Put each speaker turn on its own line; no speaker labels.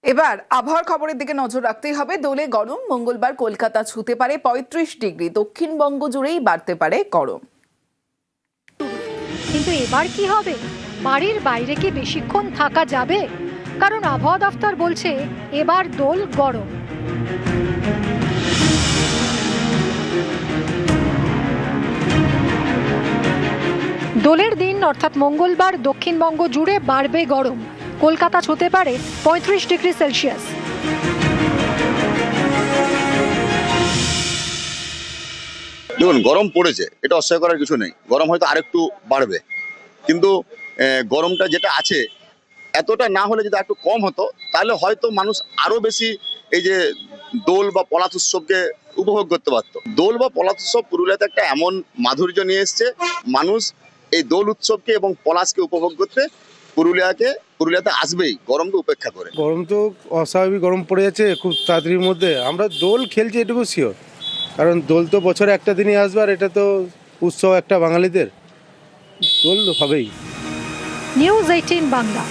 এবার আবহাওয়ার খবরের দিকে নজর রাখতেই হবে। দোলে গরম, মঙ্গলবার কলকাতা ছুতে পারে ৩৫ ডিগ্রি, দক্ষিণবঙ্গ জুড়েই বাড়তে পারে গরম।
কিন্তু এবার কি হবে? বাড়ির বাইরে কি বেশিক্ষণ থাকা যাবে? কারণ আবহাওয়া দফতর বলছে এবার দোল গরম। দোলের দিন অর্থাৎ মঙ্গলবার দক্ষিণবঙ্গ জুড়ে বাড়বে গরম। কলকাতা ছুতে পারে ৩৫ ডিগ্রি সেলসিয়াস।
দেখুন, গরম পড়েছে, এটা অস্বীকার করার কিছু নেই। গরম হয়তো আরেকটু বাড়বে, কিন্তু গরমটা যেটা আছে এতটা না হলে যদি একটু কম হতো তাহলে হয়তো মানুষ আরো বেশি এই যে দোল বা পলাশ উৎসবকে উপভোগ করতে পারতো। দোল বা পলাশ উৎসব পুরুলিয়াতে একটা এমন মাধুর্য নিয়ে এসছে, মানুষ এই দোল উৎসবকে এবং পলাশকে উপভোগ করতে পুরুলিয়াতে আসবেই গরমকে উপেক্ষা করে।
গরম তো অস্বাভাবিক গরম পড়ে যাচ্ছে খুব তাড়াতাড়ির মধ্যে। আমরা দোল খেলছি এটুকু শিওর, কারণ দোল তো বছরে একটা দিনই আসবে, আর এটা তো উৎসব একটা বাঙালিদের, দোল হবেই।
নিউজ 18 বাংলা।